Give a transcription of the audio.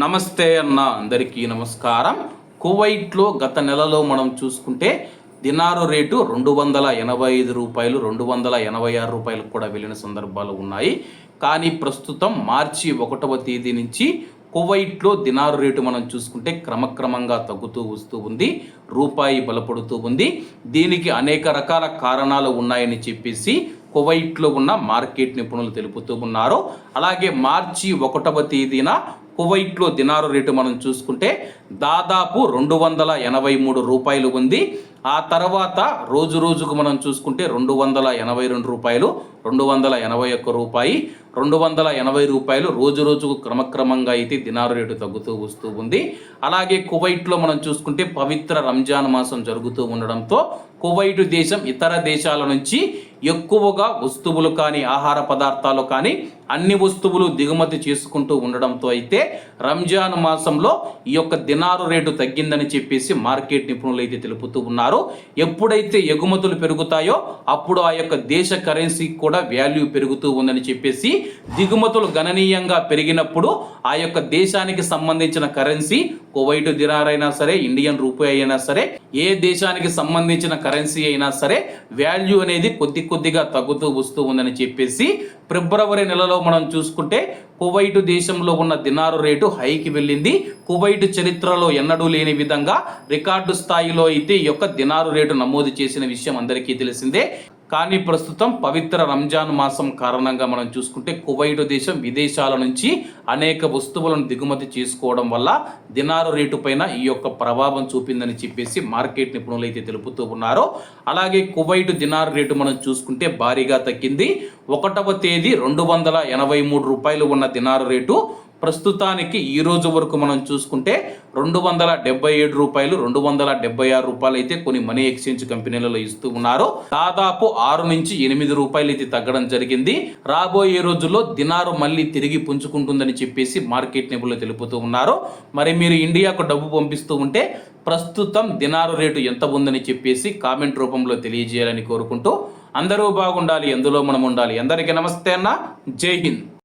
నమస్తే అన్న అందరికీ నమస్కారం. కువైట్లో గత నెలలో మనం చూసుకుంటే దినారు రేటు 285 రూపాయలు, 286 రూపాయలకు కూడా వెళ్ళిన సందర్భాలు ఉన్నాయి. కానీ ప్రస్తుతం మార్చి 1వ తేదీ నుంచి కువైట్లో దినారు రేటు మనం చూసుకుంటే క్రమక్రమంగా తగ్గుతూ వస్తూ ఉంది. రూపాయి బలపడుతూ ఉంది. దీనికి అనేక రకాల కారణాలు ఉన్నాయని చెప్పేసి కువైట్లో ఉన్న మార్కెట్ నిపుణులు తెలుపుతూ ఉన్నారు. అలాగే మార్చి 1వ తేదీన కువైట్లో దినారు రేటు మనం చూసుకుంటే దాదాపు 283 రూపాయలు ఉంది. ఆ తర్వాత రోజు రోజుకు మనం చూసుకుంటే 282 రూపాయలు, 281 రూపాయి, 280 రూపాయలు రోజు రోజుకు క్రమక్రమంగా అయితే దినారు రేటు తగ్గుతూ వస్తూ ఉంది. అలాగే కువైట్లో మనం చూసుకుంటే పవిత్ర రంజాన్ మాసం జరుగుతూ ఉండడంతో కువైట్ దేశం ఇతర దేశాల నుంచి ఎక్కువగా వస్తువులు కానీ ఆహార పదార్థాలు కానీ అన్ని వస్తువులు దిగుమతి చేసుకుంటూ ఉండడంతో అయితే రంజాన్ మాసంలో ఈ యొక్క దినారు రేటు తగ్గిందని చెప్పేసి మార్కెట్ నిపుణులు అయితే తెలుపుతూ ఉన్నారు. ఎప్పుడైతే ఎగుమతులు పెరుగుతాయో అప్పుడు ఆ యొక్క దేశ కరెన్సీ కూడా వాల్యూ పెరుగుతూ ఉందని చెప్పేసి, దిగుమతులు గణనీయంగా పెరిగినప్పుడు ఆ యొక్క దేశానికి సంబంధించిన కరెన్సీ కువైట్ దినార్ అయినా సరే, ఇండియన్ రూపాయి అయినా సరే, ఏ దేశానికి సంబంధించిన కరెన్సీ అయినా సరే వాల్యూ అనేది కొద్దిగా తగ్గుతూ వస్తూ ఉందని చెప్పేసి ఫిబ్రవరి నెలలో మనం చూసుకుంటే కువైట్ దేశంలో ఉన్న దినారు రేటు హైకి వెళ్ళింది. కువైట్ చరిత్రలో ఎన్నడూ లేని విధంగా రికార్డు స్థాయిలో అయితే ఈ యొక్క దినారు రేటు నమోదు చేసిన విషయం అందరికీ తెలిసిందే. కానీ ప్రస్తుతం పవిత్ర రంజాన్ మాసం కారణంగా మనం చూసుకుంటే కువైట్ దేశం విదేశాల నుంచి అనేక వస్తువులను దిగుమతి చేసుకోవడం వల్ల దినారు రేటు పైన ఈ యొక్క ప్రభావం చూపిందని చెప్పేసి మార్కెట్ నిపుణులు అయితే తెలుపుతూ ఉన్నారు. అలాగే కువైట్ దినారు రేటు మనం చూసుకుంటే భారీగా తగ్గింది. 1వ తేదీ 283 రూపాయలు ఉన్న దినారు రేటు ప్రస్తుతానికి ఈ రోజు వరకు మనం చూసుకుంటే 277 రూపాయలు, 276 రూపాయలు అయితే కొన్ని మనీ ఎక్స్చేంజ్ కంపెనీలలో ఇస్తూ ఉన్నారు. దాదాపు 6 నుంచి 8 రూపాయలు అయితే తగ్గడం జరిగింది. రాబోయే రోజుల్లో దినారు మళ్ళీ తిరిగి పుంజుకుంటుందని చెప్పేసి మార్కెట్ నిపుణులు తెలుపుతూ ఉన్నారు. మరి మీరు ఇండియాకు డబ్బు పంపిస్తూ ఉంటే ప్రస్తుతం దినారు రేటు ఎంత ఉందని చెప్పేసి కామెంట్ రూపంలో తెలియజేయాలని కోరుకుంటూ అందరూ బాగుండాలి, ఎందులో మనం ఉండాలి. అందరికీ నమస్తే అన్న, జై హింద్.